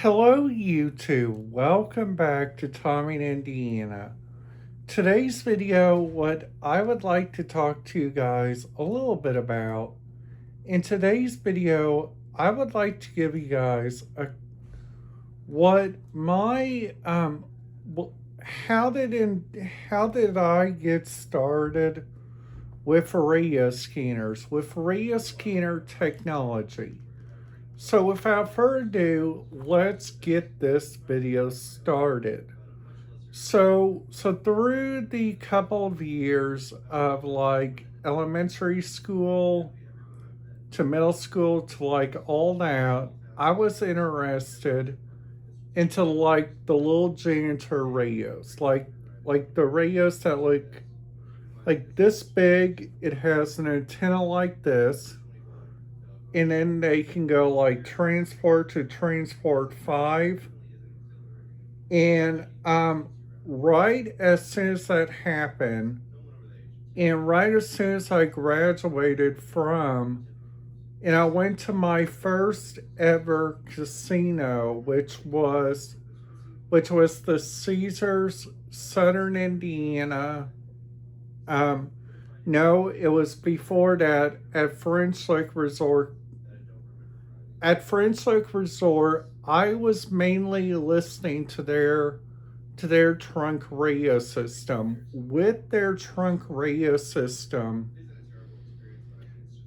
Hello, YouTube. Welcome back to Tommy in Indiana. Today's video, what I would like to talk to you guys a little bit about. In today's video, I would like to give you guys what my how did I get started with radio scanners, with radio scanner technology. So without further ado, let's get this video started. So through the couple of years of like elementary school to middle school to like all that, I was interested into like the little janitor radios, like the radios that look like this big. It has an antenna like this, and then they can go like transport to transport 5. And right as soon as that happened, and right as soon as I graduated from, and I went to my first ever casino, which was the Caesars Southern Indiana. No, it was before that at French Lake Resort. At French Lake Resort, I was mainly listening to their trunk radio system. With their trunk radio system,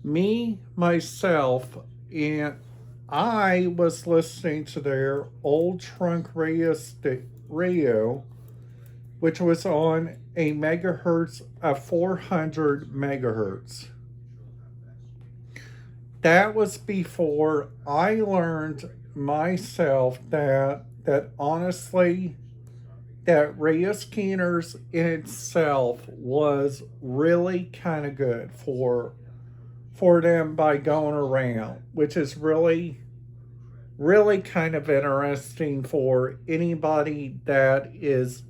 me, myself, and I was listening to their old trunk radio, which was on a megahertz of 400 megahertz. That was before I learned myself that honestly that radio scanners in itself was really kind of good for them by going around, which is really kind of interesting for anybody that is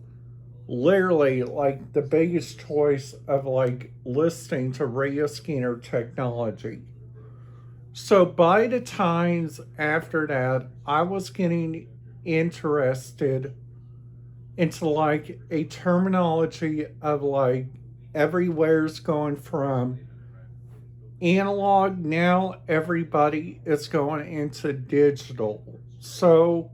literally like the biggest choice of like listening to radio scanner technology. So by the times after that, I was getting interested into like a terminology of like everywhere's going from analog. Now everybody is going into digital. So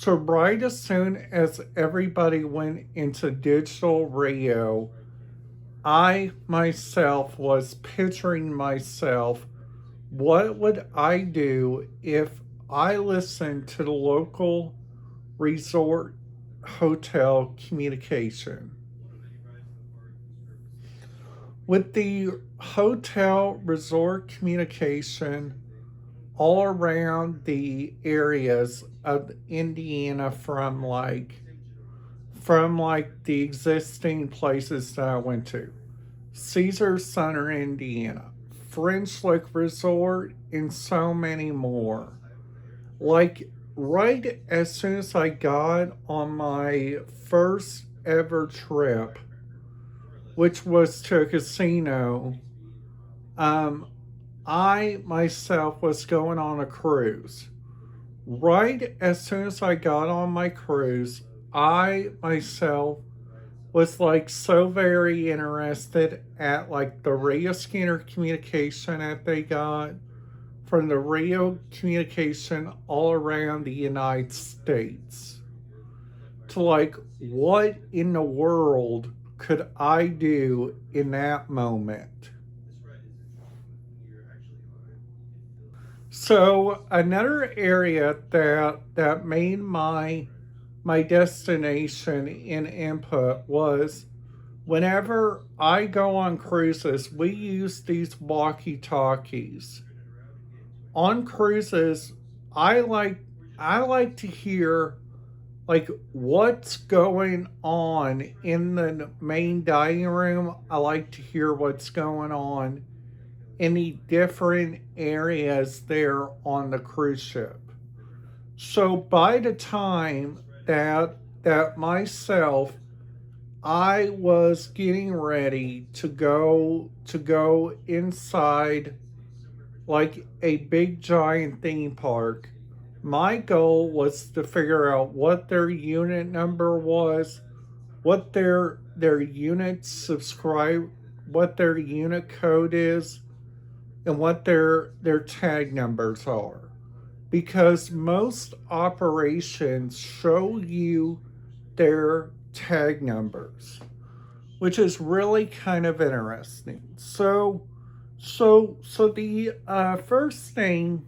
right as soon as everybody went into digital radio, I myself was picturing myself, what would I do if I listened to the local resort hotel communication? With the hotel resort communication all around the areas of Indiana from like the existing places that I went to. Caesar Center, Indiana, French Lake Resort, and so many more. Like right as soon as I got on my first ever trip, which was to a casino, um, I myself was going on a cruise. Right as soon as I got on my cruise, I myself was like so very interested at like the radio scanner communication that they got from the radio communication all around the United States, to like what in the world could I do in that moment. So another area that made my destination in input was whenever I go on cruises, we use these walkie talkies. On cruises, I like I like to hear like what's going on in the main dining room. I like to hear what's going on in the different areas there on the cruise ship. So by the time that myself I was getting ready to go inside like a big giant theme park, My goal was to figure out what their unit number was, what their unit subscribe, what their unit code is, and what their tag numbers are. Because most operations show you their tag numbers, which is really kind of interesting. So the first thing,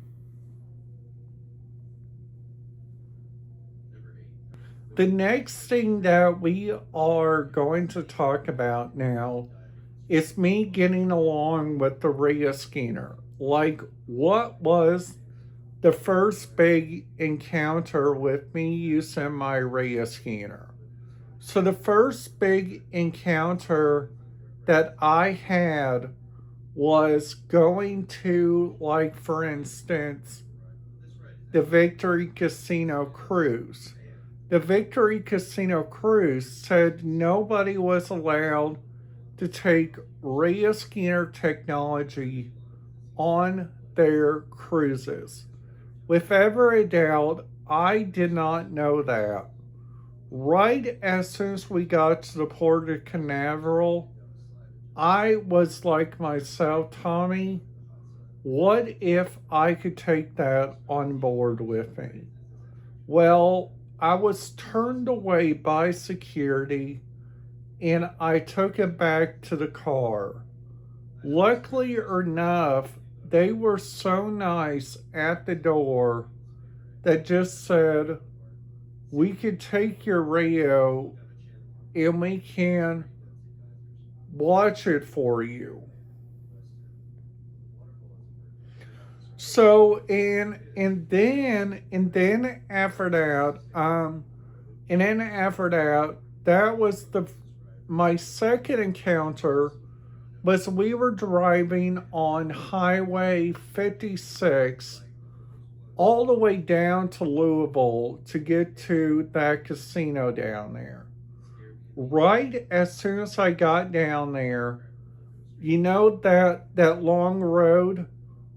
the next thing that we are going to talk about now is me getting along with the Rhea scanner. Like, what was the first big encounter with me using my Rhea scanner? So the first big encounter that I had was going to, like, for instance, the Victory Casino cruise. The Victory Casino cruise said nobody was allowed to take Rhea scanner technology on their cruises. Without a doubt, I did not know that. Right as soon as we got to the port of Canaveral, I was like myself, Tommy, what if I could take that on board with me? Well, I was turned away by security and I took it back to the car. Luckily enough, they were so nice at the door that just said, we could take your radio and we can watch it for you. So and then after that, that was the my second encounter was we were driving on Highway 56 all the way down to Louisville to get to that casino down there. Right as soon as I got down there, you know that long road,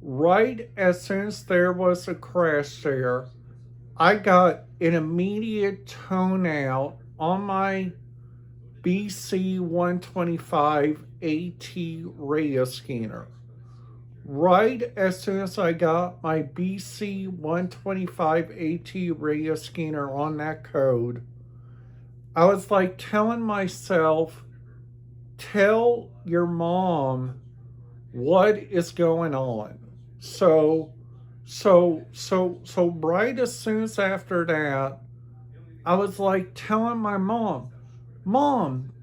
right as soon as there was a crash there, I got an immediate tone out on my BC 125 AT radio scanner. Right as soon as I got my BC 125 AT radio scanner on that code, I was like telling myself, tell your mom what is going on. So right as soon as after that, I was like telling my mom,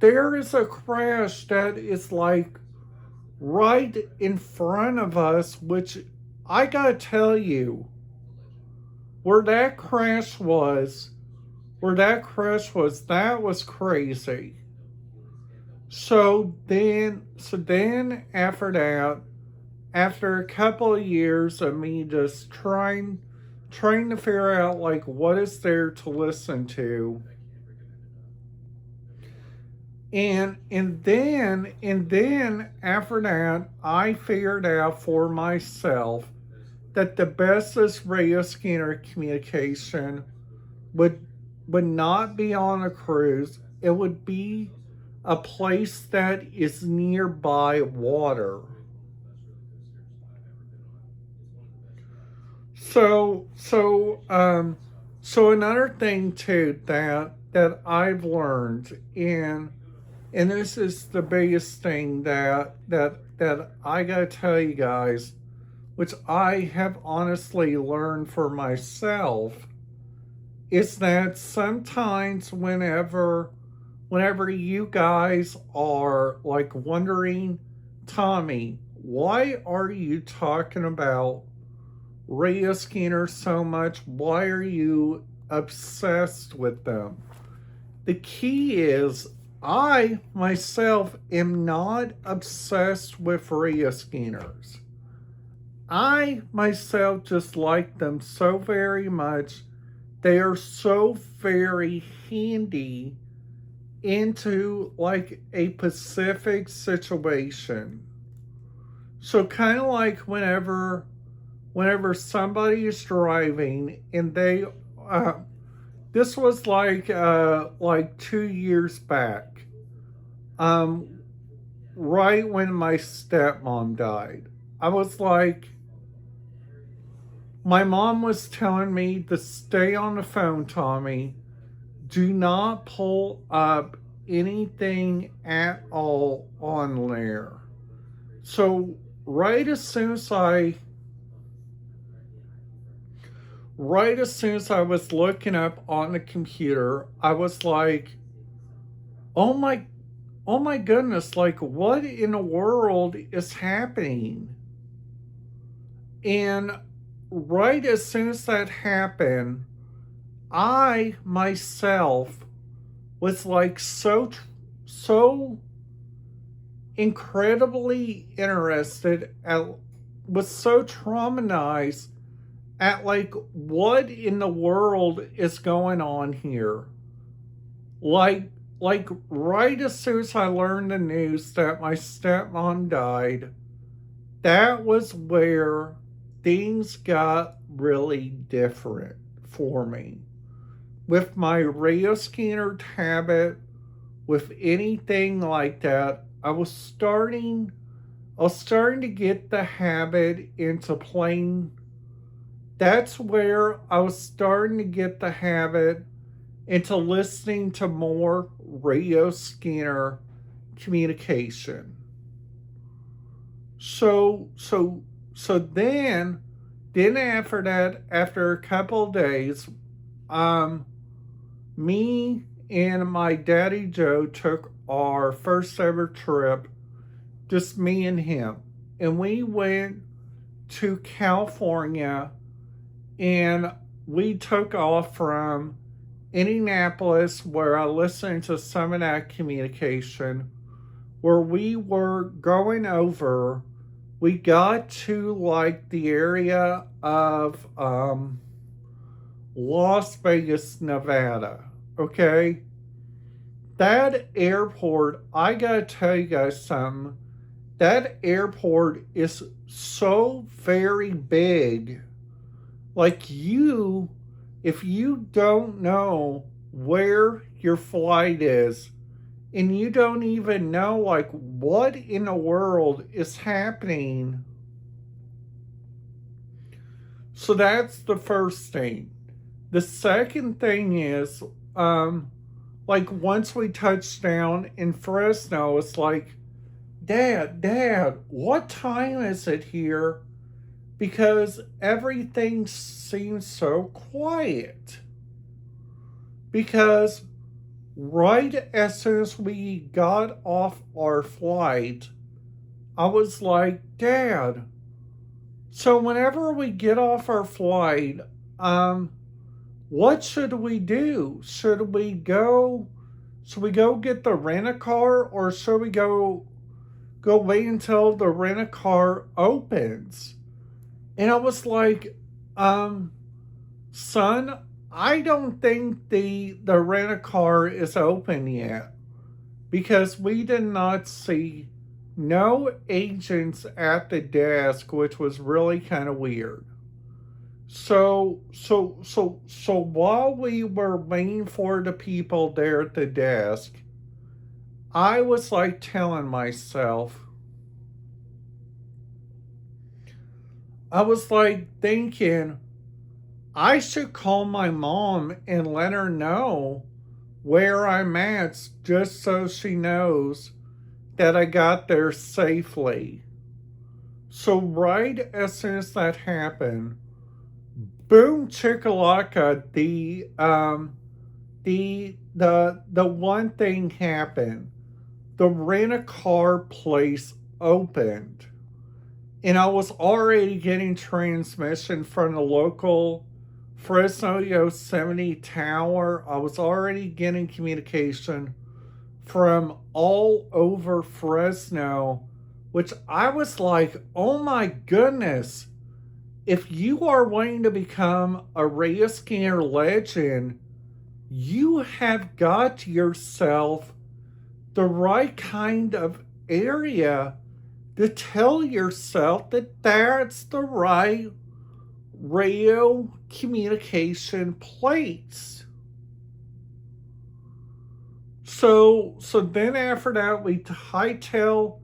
there is a crash that is like right in front of us, which I gotta tell you, where that crash was, that was crazy. So then after that, after a couple of years of me just trying to figure out like what is there to listen to, and then after that I figured out for myself that the bestest radio scanner communication would would not be on a cruise. It would be a place that is nearby water. So so um so another thing too that I've learned, and this is the biggest thing that I gotta tell you guys, which I have honestly learned for myself, is that sometimes whenever you guys are like wondering, Tommy, why are you talking about radio scanners so much? Why are you obsessed with them? The key is I myself am not obsessed with radio scanners. I myself just like them so very much. They are so very handy into like a Pacific situation. So kind of like whenever somebody is driving and they, uh, this was like 2 years back, um, right when my stepmom died. I was like, my mom was telling me to stay on the phone, Tommy. Do not pull up anything at all on there. So right as soon as I right as soon as I was looking up on the computer, I was like, "Oh my goodness, like what in the world is happening?" And right as soon as that happened, I myself was like so incredibly interested at was so traumatized at like what in the world is going on here. Like like right as soon as I learned the news that my stepmom died, that was where things got really different for me. With my radio scanner habit, with anything like that, I was starting to get the habit into playing. That's where I was starting to get the habit into listening to more radio scanner communication. So so so then after that, after a couple of days, um me and my daddy Joe took our first ever trip, just me and him. And we went to California, and we took off from Indianapolis, where I listened to some of that communication, where we were going over. We got to like the area of Las Vegas, Nevada. Okay? That airport, I gotta tell you guys something. That airport is so very big. Like, if you don't know where your flight is, and you don't even know, like, what in the world is happening. So that's the first thing. The second thing is, like, once we touched down in Fresno, it's like, Dad, what time is it here? Because everything seems so quiet. Because right as soon as we got off our flight, I was like, Dad, so whenever we get off our flight, what should we do? Should we go get the rent a car, or should we go wait until the rent a car opens? And I was like, son, I don't think the rent a car is open yet, because we did not see no agents at the desk, which was really kind of weird. So while we were waiting for the people there at the desk, I was like telling myself, I was like thinking, I should call my mom and let her know where I'm at, just so she knows that I got there safely. So right as soon as that happened, boom chickalaka, the one thing happened. The rent a car place opened, and I was already getting transmission from the local Fresno Yosemite Tower. I was already getting communication from all over Fresno, which I was like, oh my goodness, if you are wanting to become a radio scanner legend, you have got yourself the right kind of area to tell yourself that that's the right radio communication plates. So then after that, we hightail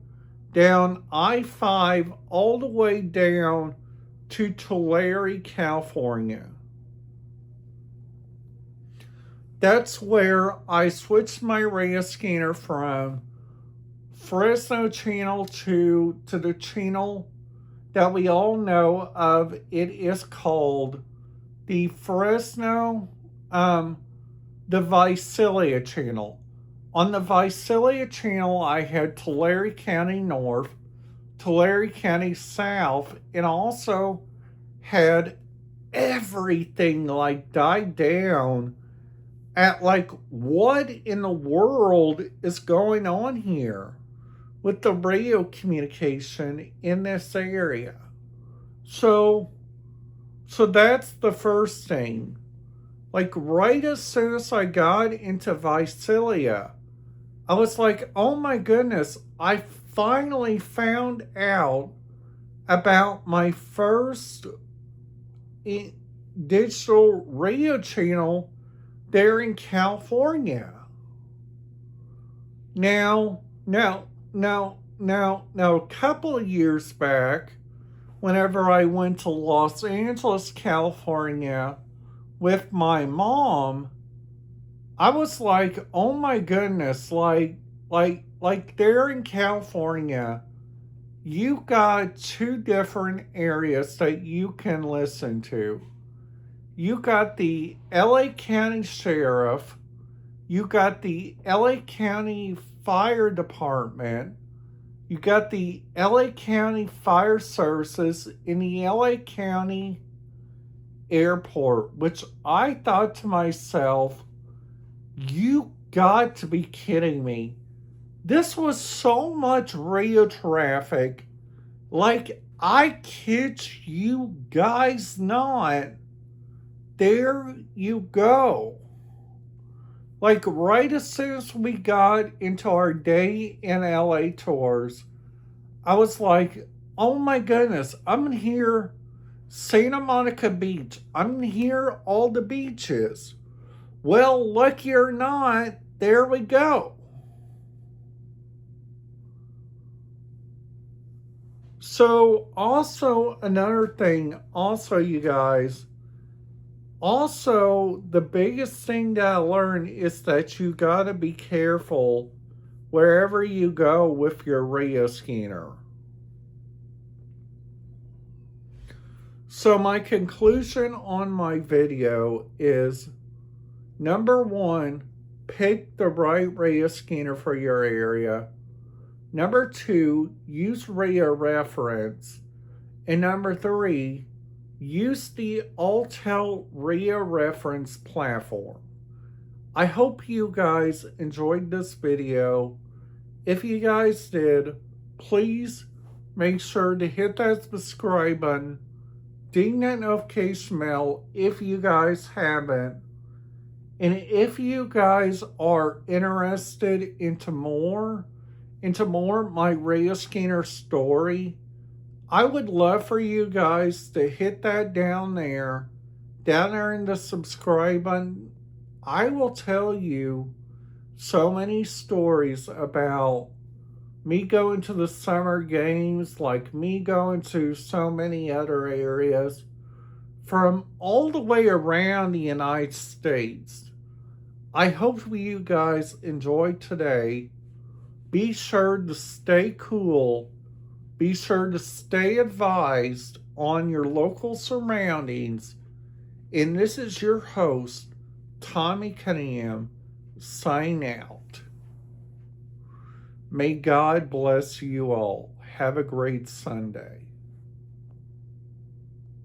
down I-5 all the way down to Tulare, California. That's where I switched my radio scanner from Fresno channel to the channel that we all know of. It is called the Fresno, the Visalia channel. On the Visalia channel, I had Tulare County North, Tulare County South, and also had everything like died down at like, what in the world is going on here with the radio communication in this area? So that's the first thing. Like right as soon as I got into Visalia, I was like, oh my goodness, I finally found out about my first digital radio channel there in California. Now, a couple of years back, whenever I went to Los Angeles, California with my mom, I was like, oh my goodness, like there in California, you got two different areas that you can listen to. You got the LA County Sheriff, you got the LA County Fire Department, you got the LA County Fire Services in the LA County Airport, which I thought to myself, you got to be kidding me. This was so much radio traffic. Like, I kid you guys not. There you go. Like, right as soon as we got into our day in LA tours, I was like, oh my goodness, I'm going to hear Santa Monica Beach. I'm going to hear all the beaches. Well, lucky or not, there we go. So, also, another thing, also, you guys, also, the biggest thing that I learned is that you gotta be careful wherever you go with your radio scanner. So, my conclusion on my video is, number one, pick the right radio scanner for your area. Number two, use radio reference. And number three, use the Altel radio reference platform. I hope you guys enjoyed this video. If you guys did, please make sure to hit that subscribe button, ding that notification bell if you guys haven't. And if you guys are interested into more my radio scanner story, I would love for you guys to hit that down there in the subscribe button. I will tell you so many stories about me going to the summer games, like me going to so many other areas from all the way around the United States. I hope you guys enjoyed today. Be sure to stay cool. Be sure to stay advised on your local surroundings. And this is your host, Tommy Cunningham, signing out. May God bless you all. Have a great Sunday.